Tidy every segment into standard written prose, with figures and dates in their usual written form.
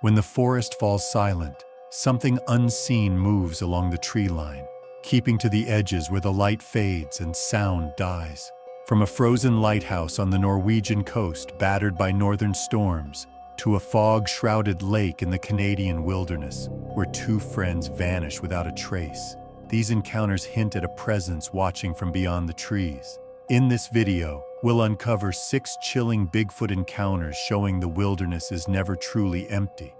When the forest falls silent, something unseen moves along the tree line, keeping to the edges where the light fades and sound dies. From a frozen lighthouse on the Norwegian coast battered by northern storms, to a fog-shrouded lake in the Canadian wilderness, where two friends vanish without a trace, these encounters hint at a presence watching from beyond the trees. In this video, we'll uncover 6 chilling Bigfoot encounters showing the wilderness is never truly empty.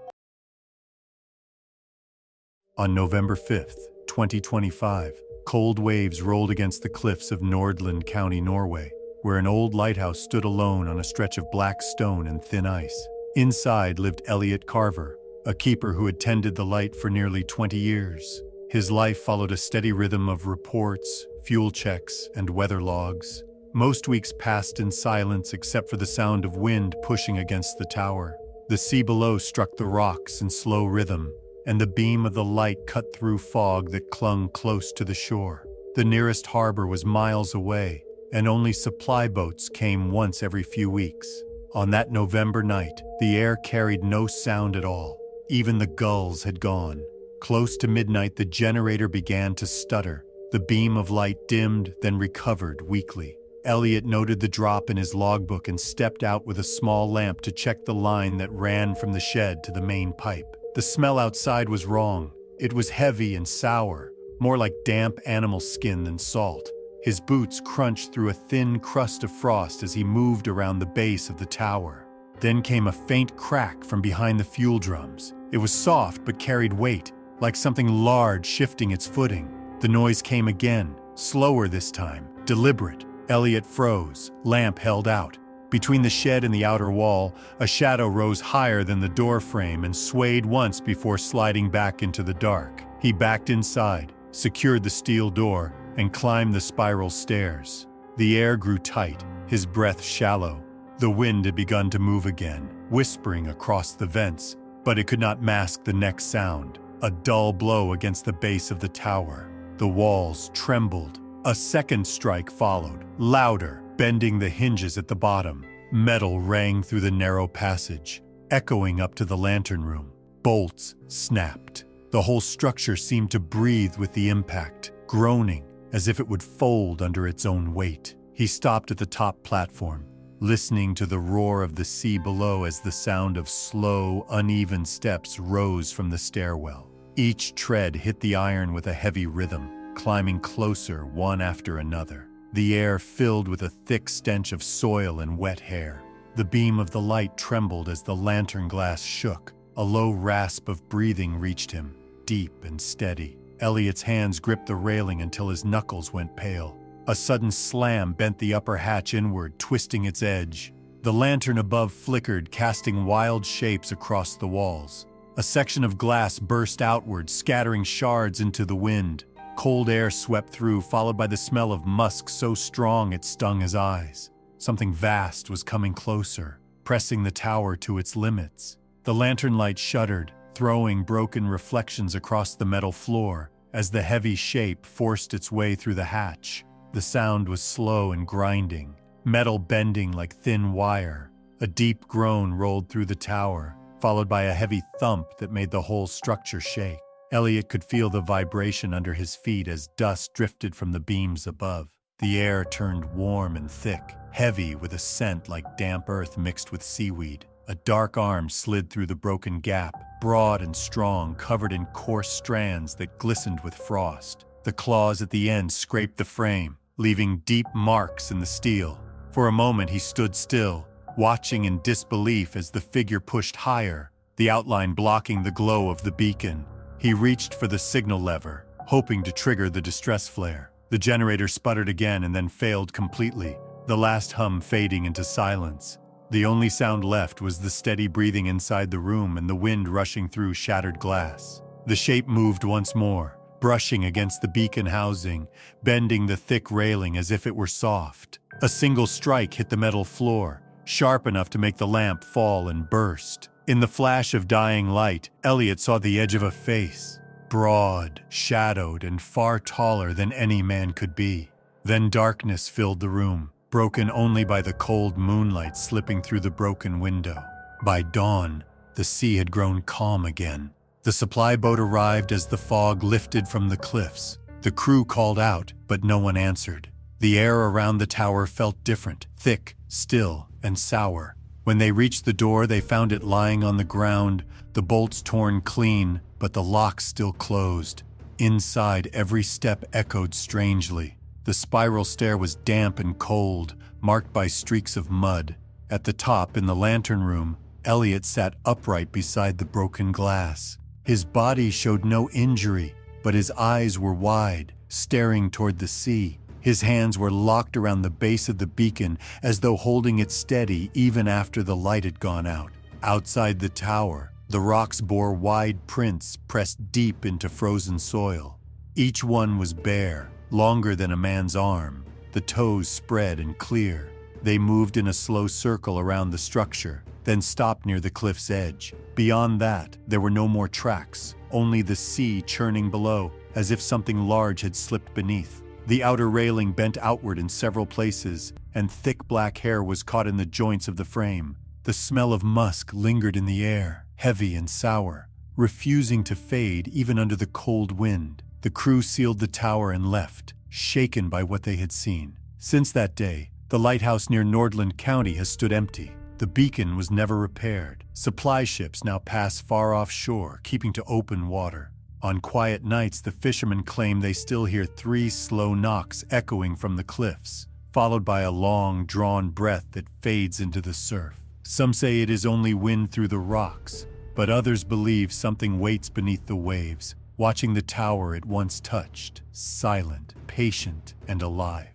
On November 5th, 2025, cold waves rolled against the cliffs of Nordland County, Norway, where an old lighthouse stood alone on a stretch of black stone and thin ice. Inside lived Elliot Carver, a keeper who had tended the light for nearly 20 years. His life followed a steady rhythm of reports, fuel checks, and weather logs. Most weeks passed in silence except for the sound of wind pushing against the tower. The sea below struck the rocks in slow rhythm, and the beam of the light cut through fog that clung close to the shore. The nearest harbor was miles away, and only supply boats came once every few weeks. On that November night, the air carried no sound at all. Even the gulls had gone. Close to midnight, the generator began to stutter. The beam of light dimmed, then recovered weakly. Elliot noted the drop in his logbook and stepped out with a small lamp to check the line that ran from the shed to the main pipe. The smell outside was wrong. It was heavy and sour, more like damp animal skin than salt. His boots crunched through a thin crust of frost as he moved around the base of the tower. Then came a faint crack from behind the fuel drums. It was soft but carried weight, like something large shifting its footing. The noise came again, slower this time, deliberate. Elliot froze, lamp held out. Between the shed and the outer wall, a shadow rose higher than the door frame and swayed once before sliding back into the dark. He backed inside, secured the steel door, and climbed the spiral stairs. The air grew tight, his breath shallow. The wind had begun to move again, whispering across the vents, but it could not mask the next sound, a dull blow against the base of the tower. The walls trembled. A second strike followed, louder, bending the hinges at the bottom. Metal rang through the narrow passage, echoing up to the lantern room. Bolts snapped. The whole structure seemed to breathe with the impact, groaning as if it would fold under its own weight. He stopped at the top platform, listening to the roar of the sea below as the sound of slow, uneven steps rose from the stairwell. Each tread hit the iron with a heavy rhythm, climbing closer one after another. The air filled with a thick stench of soil and wet hair. The beam of the light trembled as the lantern glass shook. A low rasp of breathing reached him, deep and steady. Elliot's hands gripped the railing until his knuckles went pale. A sudden slam bent the upper hatch inward, twisting its edge. The lantern above flickered, casting wild shapes across the walls. A section of glass burst outward, scattering shards into the wind. Cold air swept through, followed by the smell of musk so strong it stung his eyes. Something vast was coming closer, pressing the tower to its limits. The lantern light shuddered, throwing broken reflections across the metal floor as the heavy shape forced its way through the hatch. The sound was slow and grinding, metal bending like thin wire. A deep groan rolled through the tower, followed by a heavy thump that made the whole structure shake. Elliot could feel the vibration under his feet as dust drifted from the beams above. The air turned warm and thick, heavy with a scent like damp earth mixed with seaweed. A dark arm slid through the broken gap, broad and strong, covered in coarse strands that glistened with frost. The claws at the end scraped the frame, leaving deep marks in the steel. For a moment he stood still, watching in disbelief as the figure pushed higher, the outline blocking the glow of the beacon. He reached for the signal lever, hoping to trigger the distress flare. The generator sputtered again and then failed completely, the last hum fading into silence. The only sound left was the steady breathing inside the room and the wind rushing through shattered glass. The shape moved once more, brushing against the beacon housing, bending the thick railing as if it were soft. A single strike hit the metal floor, sharp enough to make the lamp fall and burst. In the flash of dying light, Elliot saw the edge of a face, broad, shadowed, and far taller than any man could be. Then darkness filled the room, broken only by the cold moonlight slipping through the broken window. By dawn, the sea had grown calm again. The supply boat arrived as the fog lifted from the cliffs. The crew called out, but no one answered. The air around the tower felt different, thick, still, and sour. When they reached the door, they found it lying on the ground, the bolts torn clean, but the lock still closed. Inside, every step echoed strangely. The spiral stair was damp and cold, marked by streaks of mud. At the top, in the lantern room, Elliot sat upright beside the broken glass. His body showed no injury, but his eyes were wide, staring toward the sea. His hands were locked around the base of the beacon, as though holding it steady even after the light had gone out. Outside the tower, the rocks bore wide prints pressed deep into frozen soil. Each one was bare, longer than a man's arm, the toes spread and clear. They moved in a slow circle around the structure, then stopped near the cliff's edge. Beyond that, there were no more tracks, only the sea churning below, as if something large had slipped beneath. The outer railing bent outward in several places, and thick black hair was caught in the joints of the frame. The smell of musk lingered in the air, heavy and sour, refusing to fade even under the cold wind. The crew sealed the tower and left, shaken by what they had seen. Since that day, the lighthouse near Nordland County has stood empty. The beacon was never repaired. Supply ships now pass far offshore, keeping to open water. On quiet nights, the fishermen claim they still hear 3 slow knocks echoing from the cliffs, followed by a long, drawn breath that fades into the surf. Some say it is only wind through the rocks, but others believe something waits beneath the waves, watching the tower it once touched, silent, patient, and alive.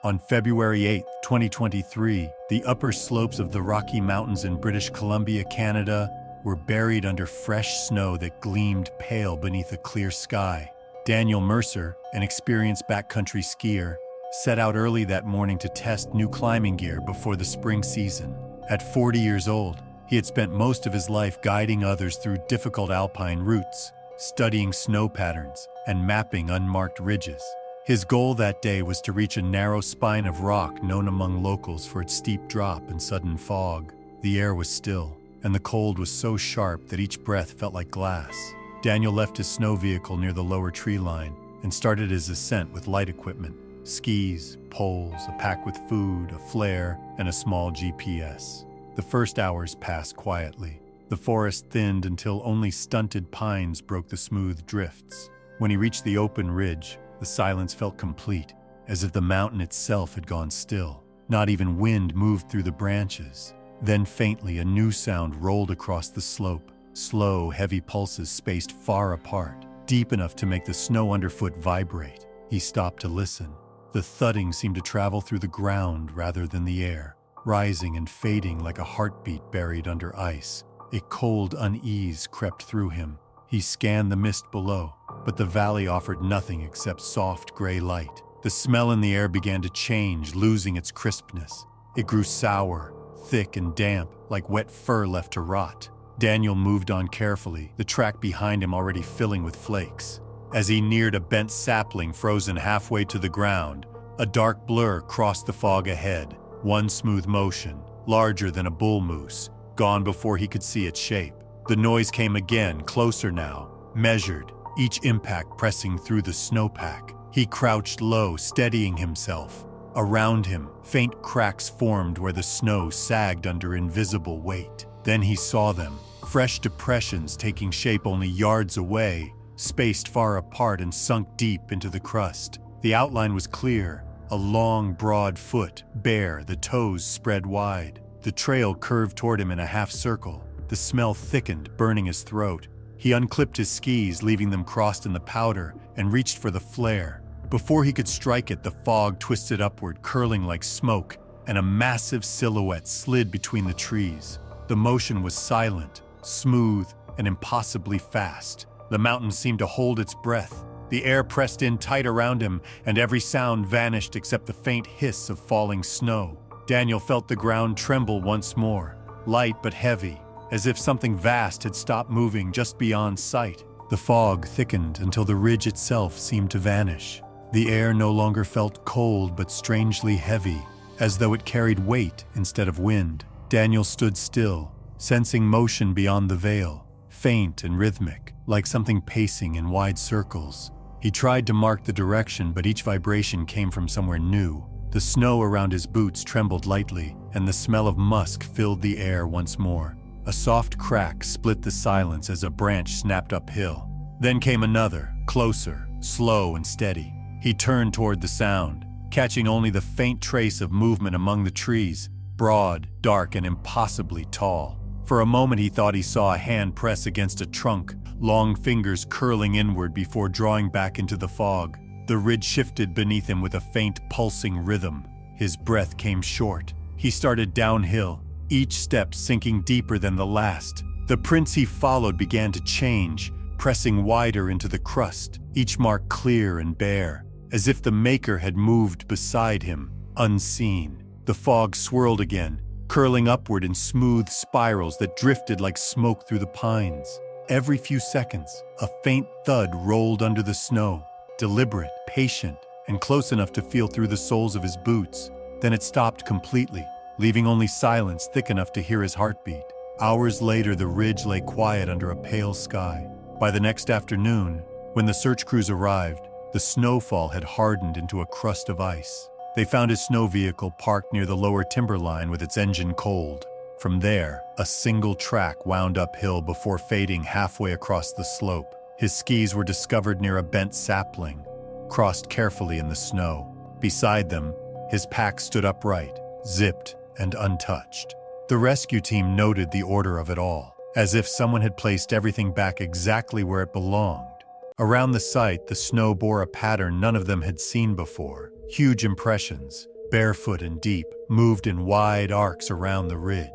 On February 8, 2023, the upper slopes of the Rocky Mountains in British Columbia, Canada, were buried under fresh snow that gleamed pale beneath a clear sky. Daniel Mercer, an experienced backcountry skier, set out early that morning to test new climbing gear before the spring season. At 40 years old, he had spent most of his life guiding others through difficult alpine routes, studying snow patterns, and mapping unmarked ridges. His goal that day was to reach a narrow spine of rock known among locals for its steep drop and sudden fog. The air was still, and the cold was so sharp that each breath felt like glass. Daniel left his snow vehicle near the lower tree line and started his ascent with light equipment: skis, poles, a pack with food, a flare, and a small GPS. The first hours passed quietly. The forest thinned until only stunted pines broke the smooth drifts. When he reached the open ridge, the silence felt complete, as if the mountain itself had gone still. Not even wind moved through the branches. Then faintly, a new sound rolled across the slope. Slow, heavy pulses spaced far apart, deep enough to make the snow underfoot vibrate. He stopped to listen. The thudding seemed to travel through the ground rather than the air, rising and fading like a heartbeat buried under ice. A cold unease crept through him. He scanned the mist below, but the valley offered nothing except soft gray light. The smell in the air began to change, losing its crispness. It grew sour, thick and damp, like wet fur left to rot. Daniel moved on carefully, the track behind him already filling with flakes. As he neared a bent sapling frozen halfway to the ground, a dark blur crossed the fog ahead. One smooth motion, larger than a bull moose, gone before he could see its shape. The noise came again, closer now, measured, each impact pressing through the snowpack. He crouched low, steadying himself. Around him, faint cracks formed where the snow sagged under invisible weight. Then he saw them, fresh depressions taking shape only yards away, spaced far apart and sunk deep into the crust. The outline was clear, a long, broad foot, bare, the toes spread wide. The trail curved toward him in a half circle. The smell thickened, burning his throat. He unclipped his skis, leaving them crossed in the powder, and reached for the flare. Before he could strike it, the fog twisted upward, curling like smoke, and a massive silhouette slid between the trees. The motion was silent, smooth, and impossibly fast. The mountain seemed to hold its breath. The air pressed in tight around him, and every sound vanished except the faint hiss of falling snow. Daniel felt the ground tremble once more, light but heavy, as if something vast had stopped moving just beyond sight. The fog thickened until the ridge itself seemed to vanish. The air no longer felt cold but strangely heavy, as though it carried weight instead of wind. Daniel stood still, sensing motion beyond the veil, faint and rhythmic, like something pacing in wide circles. He tried to mark the direction, but each vibration came from somewhere new. The snow around his boots trembled lightly, and the smell of musk filled the air once more. A soft crack split the silence as a branch snapped uphill. Then came another, closer, slow and steady. He turned toward the sound, catching only the faint trace of movement among the trees, broad, dark, and impossibly tall. For a moment he thought he saw a hand press against a trunk, long fingers curling inward before drawing back into the fog. The ridge shifted beneath him with a faint pulsing rhythm. His breath came short. He started downhill, each step sinking deeper than the last. The prints he followed began to change, pressing wider into the crust, each mark clear and bare, as if the maker had moved beside him, unseen. The fog swirled again, curling upward in smooth spirals that drifted like smoke through the pines. Every few seconds, a faint thud rolled under the snow, deliberate, patient, and close enough to feel through the soles of his boots. Then it stopped completely, leaving only silence thick enough to hear his heartbeat. Hours later, the ridge lay quiet under a pale sky. By the next afternoon, when the search crews arrived, the snowfall had hardened into a crust of ice. They found his snow vehicle parked near the lower timberline with its engine cold. From there, a single track wound uphill before fading halfway across the slope. His skis were discovered near a bent sapling, crossed carefully in the snow. Beside them, his pack stood upright, zipped and untouched. The rescue team noted the order of it all, as if someone had placed everything back exactly where it belonged. Around the site, the snow bore a pattern none of them had seen before. Huge impressions, barefoot and deep, moved in wide arcs around the ridge.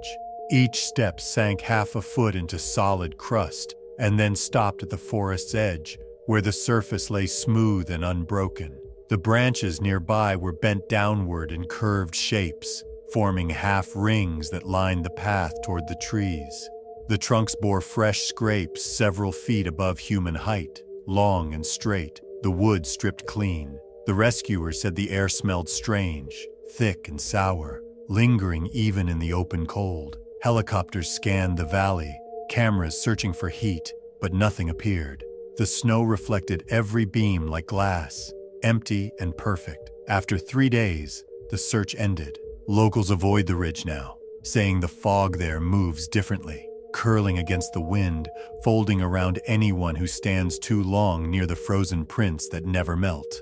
Each step sank half a foot into solid crust, and then stopped at the forest's edge, where the surface lay smooth and unbroken. The branches nearby were bent downward in curved shapes, forming half rings that lined the path toward the trees. The trunks bore fresh scrapes several feet above human height, long and straight, the wood stripped clean. The rescuers said the air smelled strange, thick and sour, lingering even in the open cold. Helicopters scanned the valley, cameras searching for heat, but nothing appeared. The snow reflected every beam like glass, empty and perfect. After 3 days, the search ended. Locals avoid the ridge now, saying the fog there moves differently, curling against the wind, folding around anyone who stands too long near the frozen prints that never melt.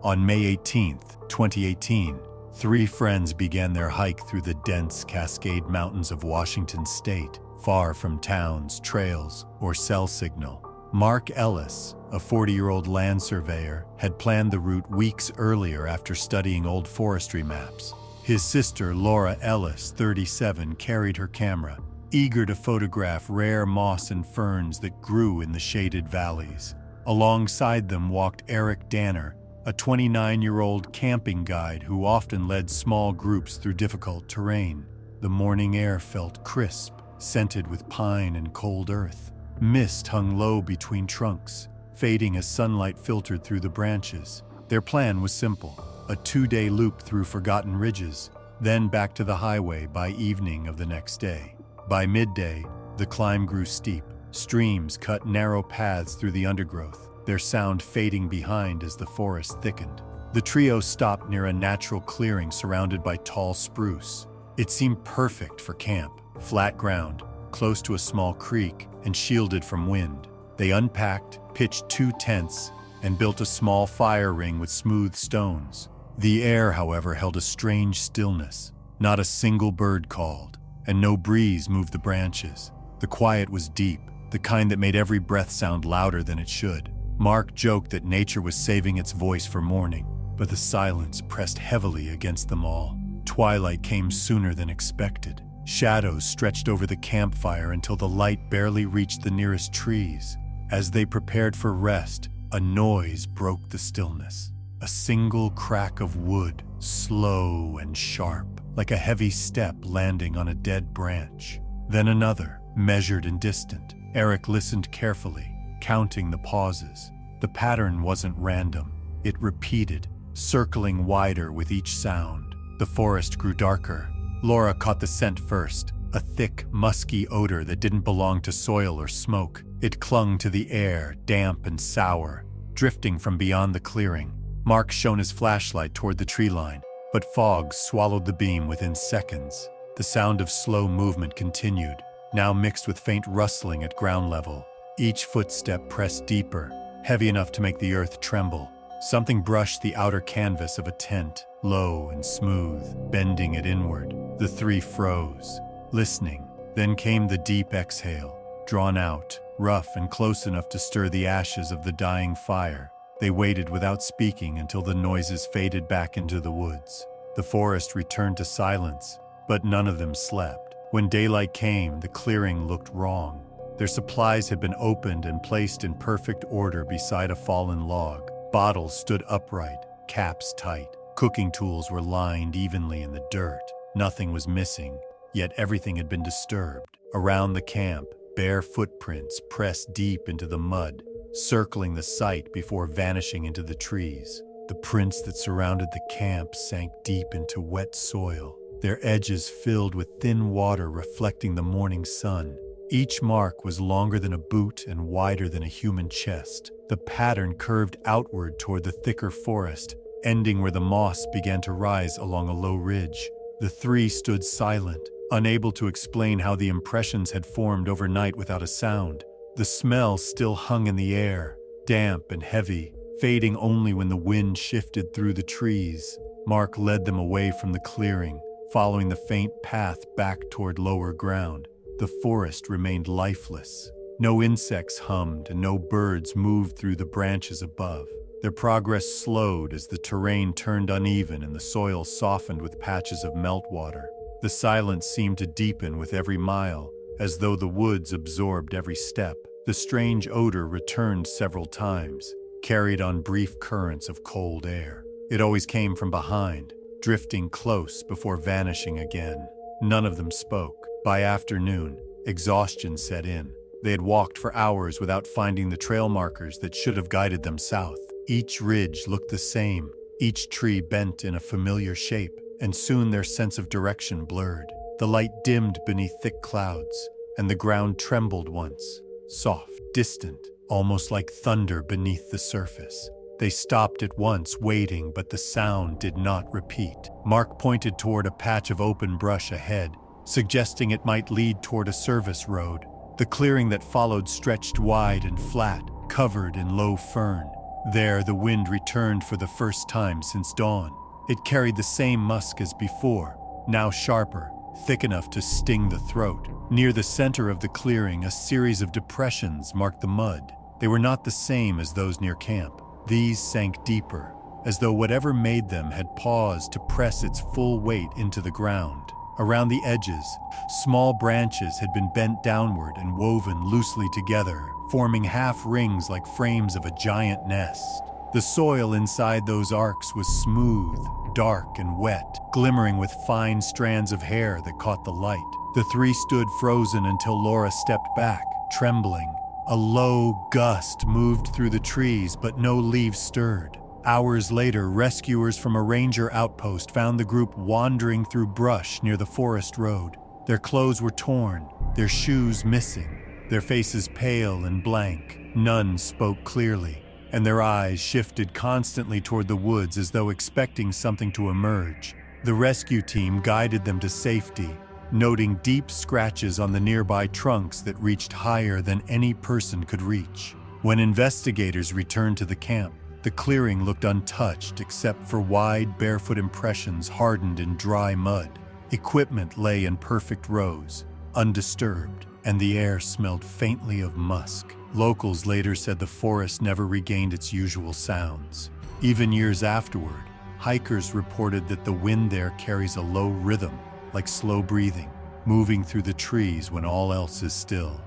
On May 18, 2018, 3 friends began their hike through the dense Cascade Mountains of Washington state, far from towns, trails, or cell signal. Mark Ellis, a 40-year-old land surveyor, had planned the route weeks earlier after studying old forestry maps. His sister, Laura Ellis, 37, carried her camera, eager to photograph rare moss and ferns that grew in the shaded valleys. Alongside them walked Eric Danner, a 29-year-old camping guide who often led small groups through difficult terrain. The morning air felt crisp, scented with pine and cold earth. Mist hung low between trunks, fading as sunlight filtered through the branches. Their plan was simple: a 2-day loop through forgotten ridges, then back to the highway by evening of the next day. By midday, the climb grew steep. Streams cut narrow paths through the undergrowth, their sound fading behind as the forest thickened. The trio stopped near a natural clearing surrounded by tall spruce. It seemed perfect for camp, flat ground, close to a small creek, and shielded from wind. They unpacked, pitched 2 tents, and built a small fire ring with smooth stones. The air, however, held a strange stillness. Not a single bird called, and no breeze moved the branches. The quiet was deep, the kind that made every breath sound louder than it should. Mark joked that nature was saving its voice for morning, but the silence pressed heavily against them all. Twilight came sooner than expected. Shadows stretched over the campfire until the light barely reached the nearest trees. As they prepared for rest, a noise broke the stillness. A single crack of wood, slow and sharp, like a heavy step landing on a dead branch. Then another, measured and distant. Eric listened carefully, counting the pauses. The pattern wasn't random. It repeated, circling wider with each sound. The forest grew darker. Laura caught the scent first, a thick, musky odor that didn't belong to soil or smoke. It clung to the air, damp and sour, drifting from beyond the clearing. Mark shone his flashlight toward the tree line, but fog swallowed the beam within seconds. The sound of slow movement continued, now mixed with faint rustling at ground level. Each footstep pressed deeper, heavy enough to make the earth tremble. Something brushed the outer canvas of a tent, low and smooth, bending it inward. The three froze, listening. Then came the deep exhale, drawn out, rough and close enough to stir the ashes of the dying fire. They waited without speaking until the noises faded back into the woods. The forest returned to silence, but none of them slept. When daylight came, the clearing looked wrong. Their supplies had been opened and placed in perfect order beside a fallen log. Bottles stood upright, caps tight. Cooking tools were lined evenly in the dirt. Nothing was missing, yet everything had been disturbed. Around the camp, bare footprints pressed deep into the mud, circling the site before vanishing into the trees. The prints that surrounded the camp sank deep into wet soil, their edges filled with thin water reflecting the morning sun. Each mark was longer than a boot and wider than a human chest. The pattern curved outward toward the thicker forest, ending where the moss began to rise along a low ridge. The three stood silent, unable to explain how the impressions had formed overnight without a sound. The smell still hung in the air, damp and heavy, fading only when the wind shifted through the trees. Mark led them away from the clearing, following the faint path back toward lower ground. The forest remained lifeless. No insects hummed and no birds moved through the branches above. Their progress slowed as the terrain turned uneven and the soil softened with patches of meltwater. The silence seemed to deepen with every mile, as though the woods absorbed every step. The strange odor returned several times, carried on brief currents of cold air. It always came from behind, drifting close before vanishing again. None of them spoke. By afternoon, exhaustion set in. They had walked for hours without finding the trail markers that should have guided them south. Each ridge looked the same, each tree bent in a familiar shape, and soon their sense of direction blurred. The light dimmed beneath thick clouds, and the ground trembled once, soft, distant, almost like thunder beneath the surface. They stopped at once, waiting, but the sound did not repeat. Mark pointed toward a patch of open brush ahead, suggesting it might lead toward a service road. The clearing that followed stretched wide and flat, covered in low fern. There, the wind returned for the first time since dawn. It carried the same musk as before, now sharper, thick enough to sting the throat. Near the center of the clearing, a series of depressions marked the mud. They were not the same as those near camp. These sank deeper, as though whatever made them had paused to press its full weight into the ground. Around the edges, small branches had been bent downward and woven loosely together, forming half rings like frames of a giant nest. The soil inside those arcs was smooth, dark and wet, glimmering with fine strands of hair that caught the light. The three stood frozen until Laura stepped back, trembling. A low gust moved through the trees, but no leaves stirred. Hours later, rescuers from a ranger outpost found the group wandering through brush near the forest road. Their clothes were torn, their shoes missing, their faces pale and blank. None spoke clearly, and their eyes shifted constantly toward the woods as though expecting something to emerge. The rescue team guided them to safety, noting deep scratches on the nearby trunks that reached higher than any person could reach. When investigators returned to the camp, the clearing looked untouched except for wide, barefoot impressions hardened in dry mud. Equipment lay in perfect rows, undisturbed, and the air smelled faintly of musk. Locals later said the forest never regained its usual sounds. Even years afterward, hikers reported that the wind there carries a low rhythm, like slow breathing, moving through the trees when all else is still.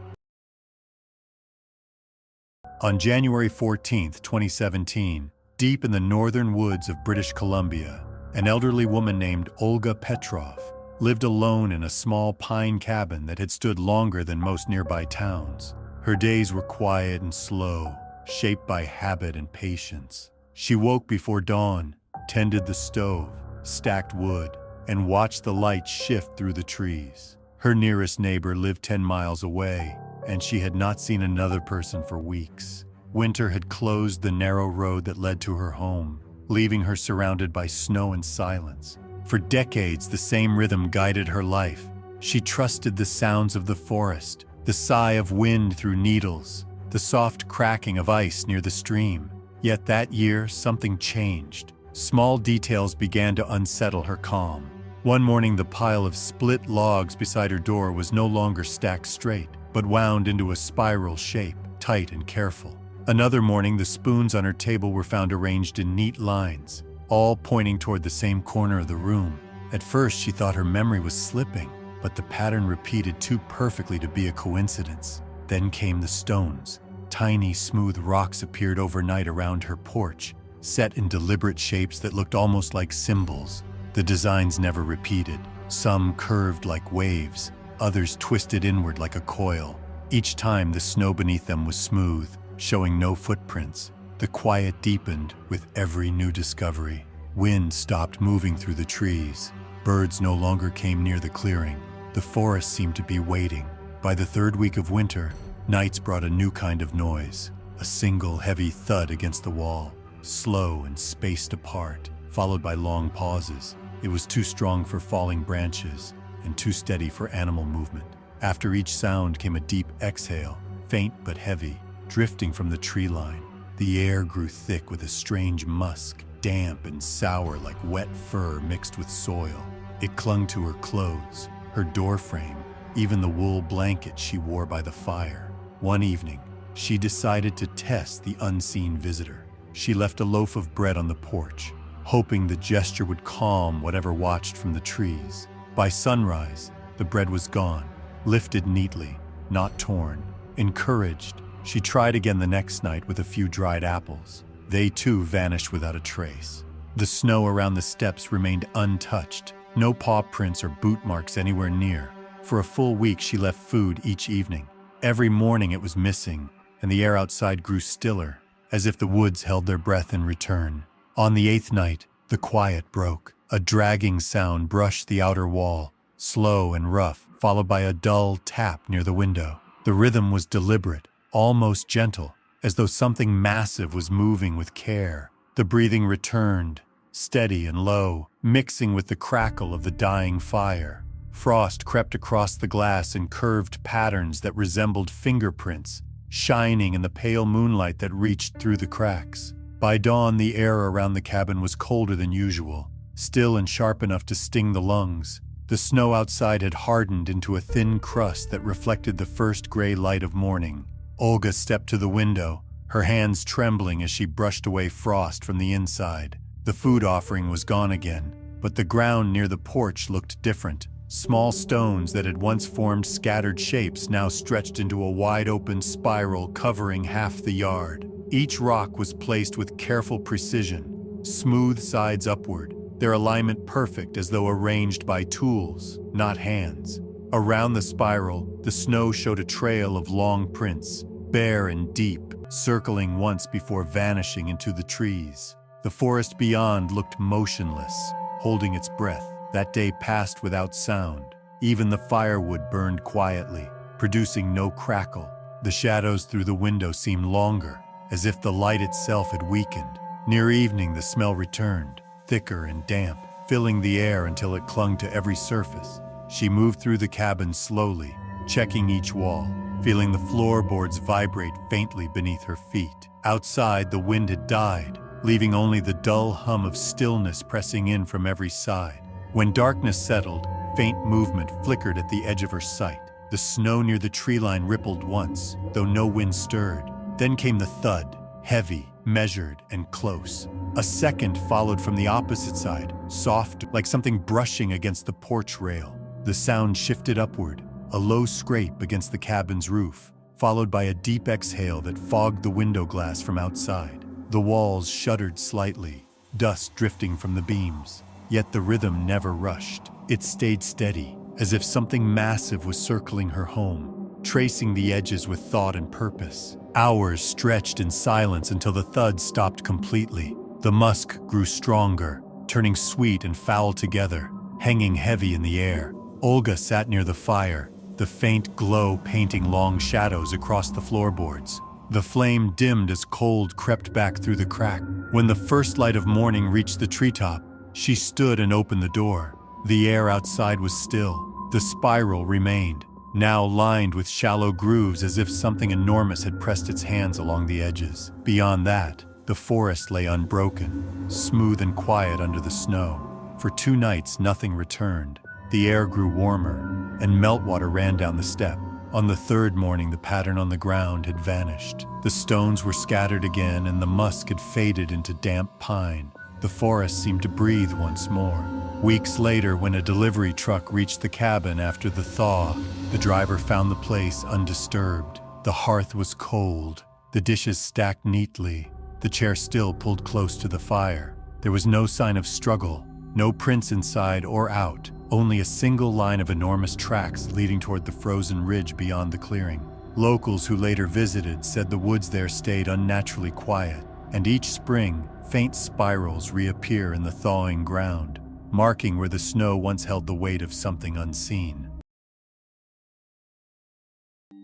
On January 14, 2017, deep in the northern woods of British Columbia, an elderly woman named Olga Petrov lived alone in a small pine cabin that had stood longer than most nearby towns. Her days were quiet and slow, shaped by habit and patience. She woke before dawn, tended the stove, stacked wood, and watched the light shift through the trees. Her nearest neighbor lived 10 miles away, and she had not seen another person for weeks. Winter had closed the narrow road that led to her home, leaving her surrounded by snow and silence. For decades, the same rhythm guided her life. She trusted the sounds of the forest, the sigh of wind through needles, the soft cracking of ice near the stream. Yet that year, something changed. Small details began to unsettle her calm. One morning, the pile of split logs beside her door was no longer stacked straight, but wound into a spiral shape, tight and careful. Another morning, the spoons on her table were found arranged in neat lines, all pointing toward the same corner of the room. At first, she thought her memory was slipping, but the pattern repeated too perfectly to be a coincidence. Then came the stones. Tiny, smooth rocks appeared overnight around her porch, set in deliberate shapes that looked almost like symbols. The designs never repeated. Some curved like waves, others twisted inward like a coil. Each time, the snow beneath them was smooth, showing no footprints. The quiet deepened with every new discovery. Wind stopped moving through the trees. Birds no longer came near the clearing. The forest seemed to be waiting. By the third week of winter, nights brought a new kind of noise. A single heavy thud against the wall, slow and spaced apart, followed by long pauses. It was too strong for falling branches and too steady for animal movement. After each sound came a deep exhale, faint but heavy, drifting from the tree line. The air grew thick with a strange musk, damp and sour like wet fur mixed with soil. It clung to her clothes, her doorframe, even the wool blanket she wore by the fire. One evening, she decided to test the unseen visitor. She left a loaf of bread on the porch, hoping the gesture would calm whatever watched from the trees. By sunrise, the bread was gone, lifted neatly, not torn. Encouraged, she tried again the next night with a few dried apples. They too vanished without a trace. The snow around the steps remained untouched, no paw prints or boot marks anywhere near. For a full week, she left food each evening. Every morning it was missing, and the air outside grew stiller, as if the woods held their breath in return. On the 8th night, the quiet broke. A dragging sound brushed the outer wall, slow and rough, followed by a dull tap near the window. The rhythm was deliberate, almost gentle, as though something massive was moving with care. The breathing returned, steady and low, mixing with the crackle of the dying fire. Frost crept across the glass in curved patterns that resembled fingerprints, shining in the pale moonlight that reached through the cracks. By dawn, the air around the cabin was colder than usual, still and sharp enough to sting the lungs. The snow outside had hardened into a thin crust that reflected the first gray light of morning. Olga stepped to the window, her hands trembling as she brushed away frost from the inside. The food offering was gone again, but the ground near the porch looked different. Small stones that had once formed scattered shapes now stretched into a wide-open spiral covering half the yard. Each rock was placed with careful precision, smooth sides upward, their alignment perfect as though arranged by tools, not hands. Around the spiral, the snow showed a trail of long prints, bare and deep, circling once before vanishing into the trees. The forest beyond looked motionless, holding its breath. That day passed without sound. Even the firewood burned quietly, producing no crackle. The shadows through the window seemed longer, as if the light itself had weakened. Near evening, the smell returned, thicker and damp, filling the air until it clung to every surface. She moved through the cabin slowly, checking each wall, feeling the floorboards vibrate faintly beneath her feet. Outside, the wind had died, leaving only the dull hum of stillness pressing in from every side. When darkness settled, faint movement flickered at the edge of her sight. The snow near the tree line rippled once, though no wind stirred. Then came the thud, heavy, measured, and close. A second followed from the opposite side, soft, like something brushing against the porch rail. The sound shifted upward, a low scrape against the cabin's roof, followed by a deep exhale that fogged the window glass from outside. The walls shuddered slightly, dust drifting from the beams. Yet the rhythm never rushed. It stayed steady, as if something massive was circling her home, tracing the edges with thought and purpose. Hours stretched in silence until the thud stopped completely. The musk grew stronger, turning sweet and foul together, hanging heavy in the air. Olga sat near the fire, the faint glow painting long shadows across the floorboards. The flame dimmed as cold crept back through the crack. When the first light of morning reached the treetop, she stood and opened the door. The air outside was still. The spiral remained, now lined with shallow grooves as if something enormous had pressed its hands along the edges. Beyond that, the forest lay unbroken, smooth and quiet under the snow. For 2 nights, nothing returned. The air grew warmer, and meltwater ran down the steppe. On the 3rd morning, the pattern on the ground had vanished. The stones were scattered again, and the musk had faded into damp pine. The forest seemed to breathe once more. Weeks later, when a delivery truck reached the cabin after the thaw, the driver found the place undisturbed. The hearth was cold, the dishes stacked neatly, the chair still pulled close to the fire. There was no sign of struggle, no prints inside or out, only a single line of enormous tracks leading toward the frozen ridge beyond the clearing. Locals who later visited said the woods there stayed unnaturally quiet, and each spring, faint spirals reappear in the thawing ground, marking where the snow once held the weight of something unseen.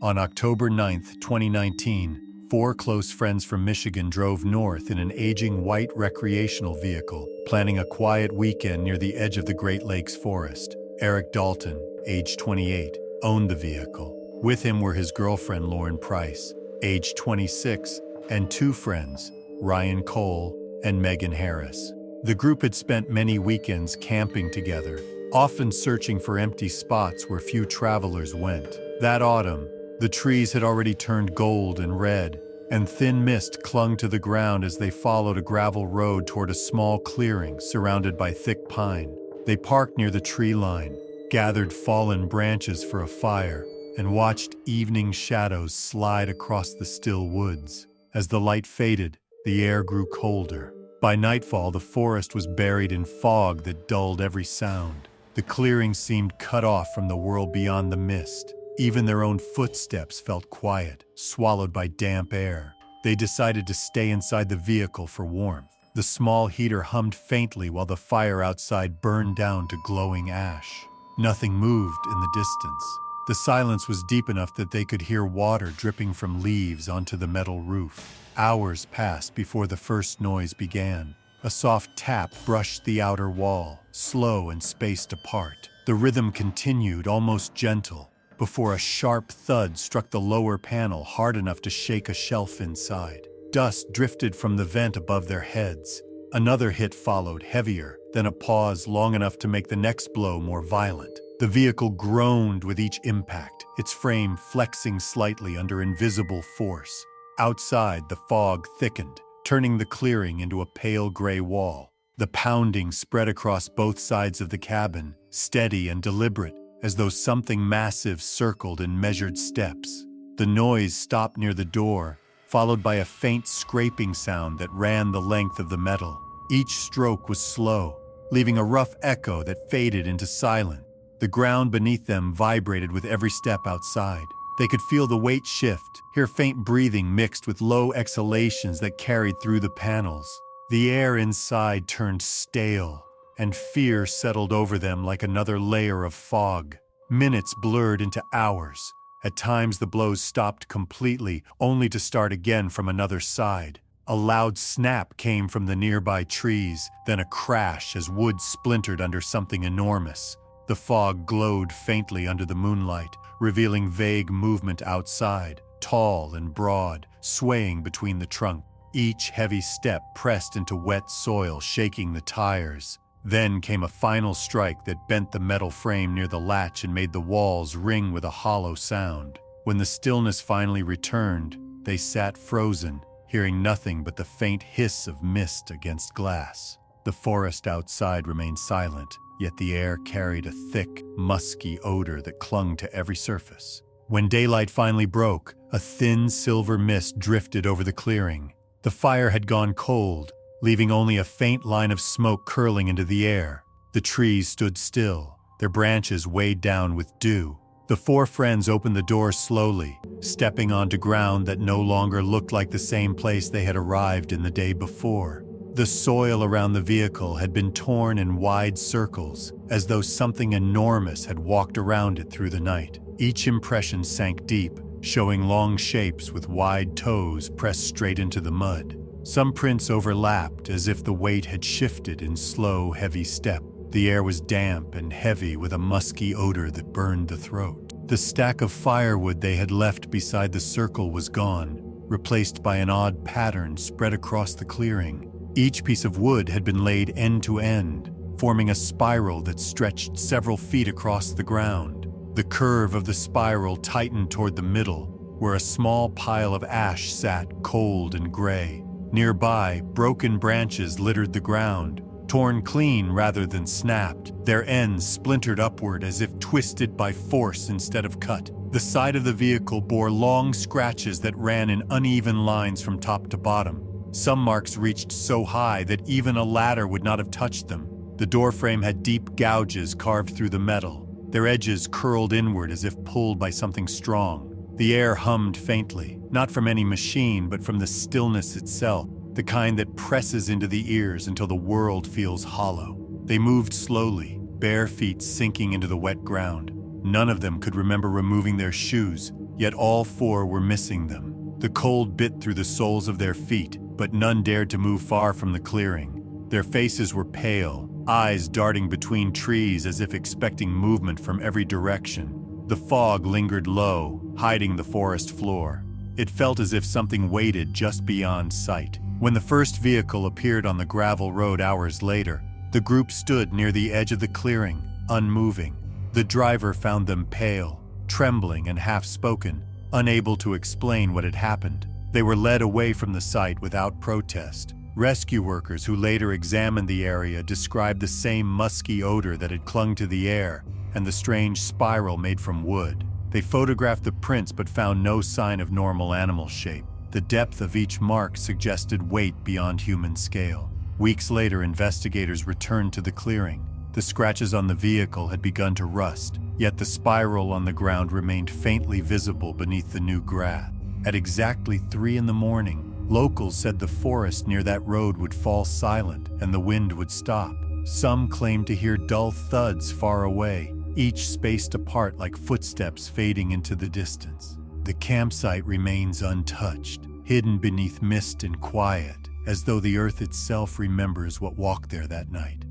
On October 9, 2019, 4 close friends from Michigan drove north in an aging white recreational vehicle, planning a quiet weekend near the edge of the Great Lakes forest. Eric Dalton, age 28, owned the vehicle. With him were his girlfriend Lauren Price, age 26, and 2 friends, Ryan Cole and Megan Harris. The group had spent many weekends camping together, often searching for empty spots where few travelers went. That autumn, the trees had already turned gold and red, and thin mist clung to the ground as they followed a gravel road toward a small clearing surrounded by thick pine. They parked near the tree line, gathered fallen branches for a fire, and watched evening shadows slide across the still woods. As the light faded, the air grew colder. By nightfall, the forest was buried in fog that dulled every sound. The clearing seemed cut off from the world beyond the mist. Even their own footsteps felt quiet, swallowed by damp air. They decided to stay inside the vehicle for warmth. The small heater hummed faintly while the fire outside burned down to glowing ash. Nothing moved in the distance. The silence was deep enough that they could hear water dripping from leaves onto the metal roof. Hours passed before the first noise began. A soft tap brushed the outer wall, slow and spaced apart. The rhythm continued, almost gentle, before a sharp thud struck the lower panel hard enough to shake a shelf inside. Dust drifted from the vent above their heads. Another hit followed, heavier, then a pause long enough to make the next blow more violent. The vehicle groaned with each impact, its frame flexing slightly under invisible force. Outside, the fog thickened, turning the clearing into a pale gray wall. The pounding spread across both sides of the cabin, steady and deliberate, as though something massive circled in measured steps. The noise stopped near the door, followed by a faint scraping sound that ran the length of the metal. Each stroke was slow, leaving a rough echo that faded into silence. The ground beneath them vibrated with every step outside. They could feel the weight shift, hear faint breathing mixed with low exhalations that carried through the panels. The air inside turned stale, and fear settled over them like another layer of fog. Minutes blurred into hours. At times the blows stopped completely, only to start again from another side. A loud snap came from the nearby trees, then a crash as wood splintered under something enormous. The fog glowed faintly under the moonlight, revealing vague movement outside, tall and broad, swaying between the trunk. Each heavy step pressed into wet soil, shaking the tires. Then came a final strike that bent the metal frame near the latch and made the walls ring with a hollow sound. When the stillness finally returned, they sat frozen, hearing nothing but the faint hiss of mist against glass. The forest outside remained silent, yet the air carried a thick, musky odor that clung to every surface. When daylight finally broke, a thin silver mist drifted over the clearing. The fire had gone cold, leaving only a faint line of smoke curling into the air. The trees stood still, their branches weighed down with dew. The 4 friends opened the door slowly, stepping onto ground that no longer looked like the same place they had arrived in the day before. The soil around the vehicle had been torn in wide circles, as though something enormous had walked around it through the night. Each impression sank deep, showing long shapes with wide toes pressed straight into the mud. Some prints overlapped as if the weight had shifted in slow, heavy step. The air was damp and heavy with a musky odor that burned the throat. The stack of firewood they had left beside the circle was gone, replaced by an odd pattern spread across the clearing. Each piece of wood had been laid end to end, forming a spiral that stretched several feet across the ground. The curve of the spiral tightened toward the middle, where a small pile of ash sat cold and gray. Nearby, broken branches littered the ground, torn clean rather than snapped, their ends splintered upward as if twisted by force instead of cut. The side of the vehicle bore long scratches that ran in uneven lines from top to bottom. Some marks reached so high that even a ladder would not have touched them. The doorframe had deep gouges carved through the metal, their edges curled inward as if pulled by something strong. The air hummed faintly, not from any machine but from the stillness itself, the kind that presses into the ears until the world feels hollow. They moved slowly, bare feet sinking into the wet ground. None of them could remember removing their shoes, yet all four were missing them. The cold bit through the soles of their feet, but none dared to move far from the clearing. Their faces were pale, eyes darting between trees as if expecting movement from every direction. The fog lingered low, hiding the forest floor. It felt as if something waited just beyond sight. When the first vehicle appeared on the gravel road hours later, the group stood near the edge of the clearing, unmoving. The driver found them pale, trembling and half-spoken, unable to explain what had happened. They were led away from the site without protest. Rescue workers who later examined the area described the same musky odor that had clung to the air and the strange spiral made from wood. They photographed the prints but found no sign of normal animal shape. The depth of each mark suggested weight beyond human scale. Weeks later, investigators returned to the clearing. The scratches on the vehicle had begun to rust, yet the spiral on the ground remained faintly visible beneath the new grass. At exactly 3 a.m, locals said the forest near that road would fall silent and the wind would stop. Some claimed to hear dull thuds far away, each spaced apart like footsteps fading into the distance. The campsite remains untouched, hidden beneath mist and quiet, as though the earth itself remembers what walked there that night.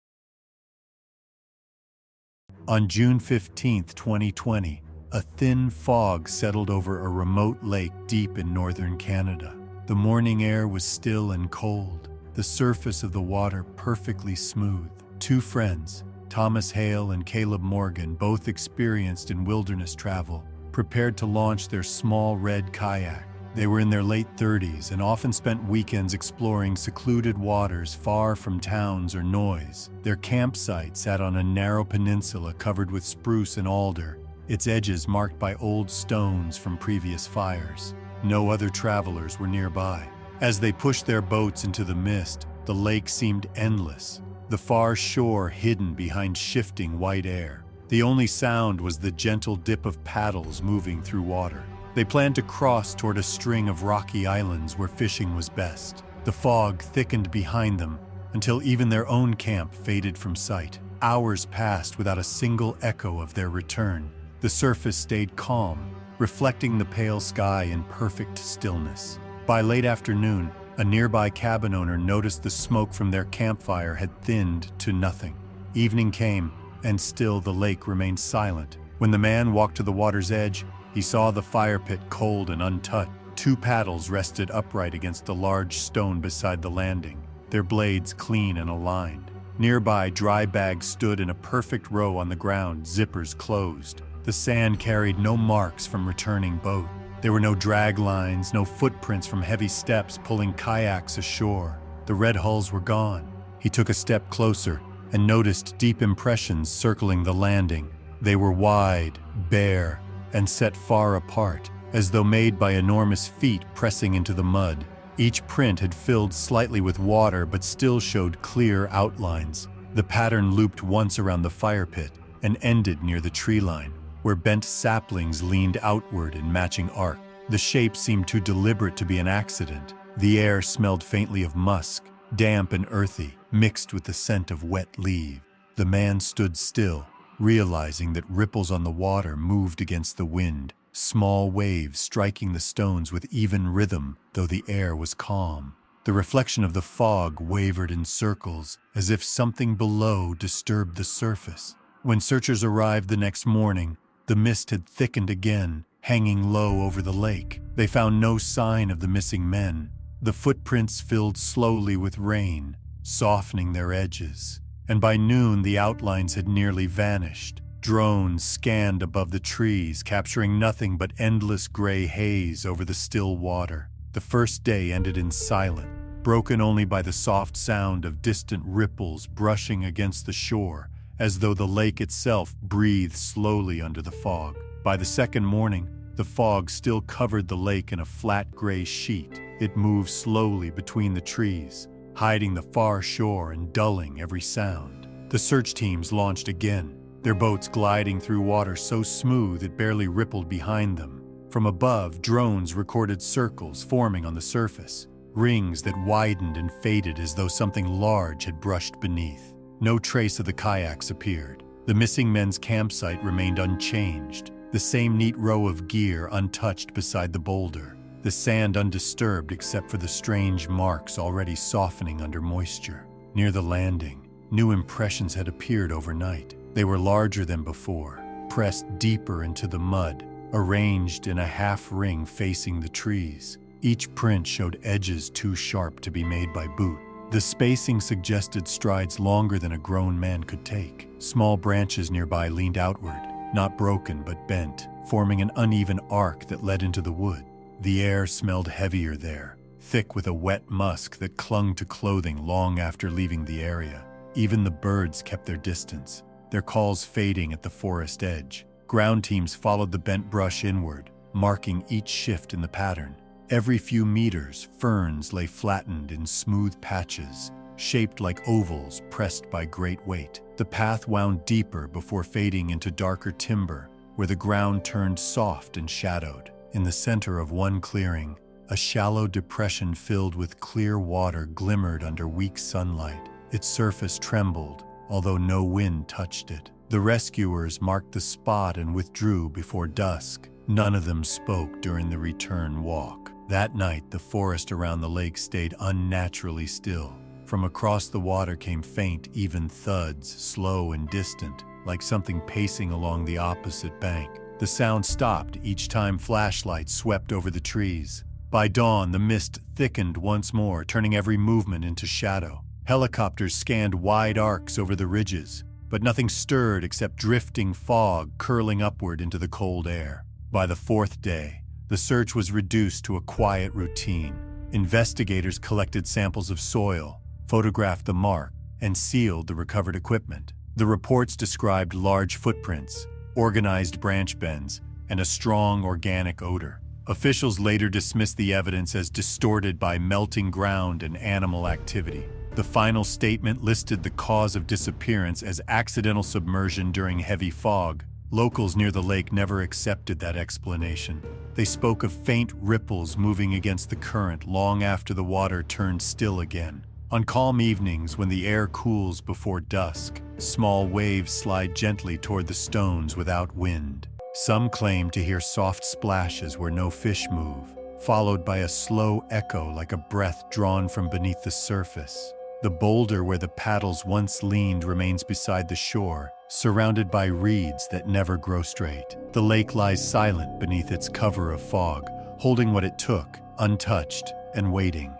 On June 15, 2020, a thin fog settled over a remote lake deep in northern Canada. The morning air was still and cold, the surface of the water perfectly smooth. Two friends, Thomas Hale and Caleb Morgan, both experienced in wilderness travel, prepared to launch their small red kayak. They were in their late 30s and often spent weekends exploring secluded waters far from towns or noise. Their campsite sat on a narrow peninsula covered with spruce and alder, its edges marked by old stones from previous fires. No other travelers were nearby. As they pushed their boats into the mist, the lake seemed endless, the far shore hidden behind shifting white air. The only sound was the gentle dip of paddles moving through water. They planned to cross toward a string of rocky islands where fishing was best. The fog thickened behind them until even their own camp faded from sight. Hours passed without a single echo of their return. The surface stayed calm, reflecting the pale sky in perfect stillness. By late afternoon, a nearby cabin owner noticed the smoke from their campfire had thinned to nothing. Evening came, and still the lake remained silent. When the man walked to the water's edge, he saw the fire pit cold and untouched. 2 paddles rested upright against a large stone beside the landing, their blades clean and aligned. Nearby, dry bags stood in a perfect row on the ground, zippers closed. The sand carried no marks from returning boat. There were no drag lines, no footprints from heavy steps pulling kayaks ashore. The red hulls were gone. He took a step closer and noticed deep impressions circling the landing. They were wide, bare, and set far apart, as though made by enormous feet pressing into the mud. Each print had filled slightly with water but still showed clear outlines. The pattern looped once around the fire pit and ended near the tree line, where bent saplings leaned outward in matching arc. The shape seemed too deliberate to be an accident. The air smelled faintly of musk, damp and earthy, mixed with the scent of wet leaves. The man stood still, realizing that ripples on the water moved against the wind, small waves striking the stones with even rhythm, though the air was calm. The reflection of the fog wavered in circles, as if something below disturbed the surface. When searchers arrived the next morning, the mist had thickened again, hanging low over the lake. They found no sign of the missing men. The footprints filled slowly with rain, softening their edges, and by noon the outlines had nearly vanished. Drones scanned above the trees, capturing nothing but endless gray haze over the still water. The first day ended in silence, broken only by the soft sound of distant ripples brushing against the shore, as though the lake itself breathed slowly under the fog. By the second morning, the fog still covered the lake in a flat gray sheet. It moved slowly between the trees, hiding the far shore and dulling every sound. The search teams launched again, their boats gliding through water so smooth it barely rippled behind them. From above, drones recorded circles forming on the surface, rings that widened and faded as though something large had brushed beneath. No trace of the kayaks appeared. The missing men's campsite remained unchanged, the same neat row of gear untouched beside the boulder, the sand undisturbed except for the strange marks already softening under moisture. Near the landing, new impressions had appeared overnight. They were larger than before, pressed deeper into the mud, arranged in a half ring facing the trees. Each print showed edges too sharp to be made by boot. The spacing suggested strides longer than a grown man could take. Small branches nearby leaned outward, not broken but bent, forming an uneven arc that led into the wood. The air smelled heavier there, thick with a wet musk that clung to clothing long after leaving the area. Even the birds kept their distance, their calls fading at the forest edge. Ground teams followed the bent brush inward, marking each shift in the pattern. Every few meters, ferns lay flattened in smooth patches, shaped like ovals pressed by great weight. The path wound deeper before fading into darker timber, where the ground turned soft and shadowed. In the center of one clearing, a shallow depression filled with clear water glimmered under weak sunlight. Its surface trembled, although no wind touched it. The rescuers marked the spot and withdrew before dusk. None of them spoke during the return walk. That night, the forest around the lake stayed unnaturally still. From across the water came faint, even thuds, slow and distant, like something pacing along the opposite bank. The sound stopped each time flashlights swept over the trees. By dawn, the mist thickened once more, turning every movement into shadow. Helicopters scanned wide arcs over the ridges, but nothing stirred except drifting fog curling upward into the cold air. By the fourth day, the search was reduced to a quiet routine. Investigators collected samples of soil, photographed the mark, and sealed the recovered equipment. The reports described large footprints, organized branch bends, and a strong organic odor. Officials later dismissed the evidence as distorted by melting ground and animal activity. The final statement listed the cause of disappearance as accidental submersion during heavy fog. Locals near the lake never accepted that explanation. They spoke of faint ripples moving against the current long after the water turned still again. On calm evenings, when the air cools before dusk, small waves slide gently toward the stones without wind. Some claim to hear soft splashes where no fish move, followed by a slow echo like a breath drawn from beneath the surface. The boulder where the paddles once leaned remains beside the shore, surrounded by reeds that never grow straight. The lake lies silent beneath its cover of fog, holding what it took, untouched and waiting.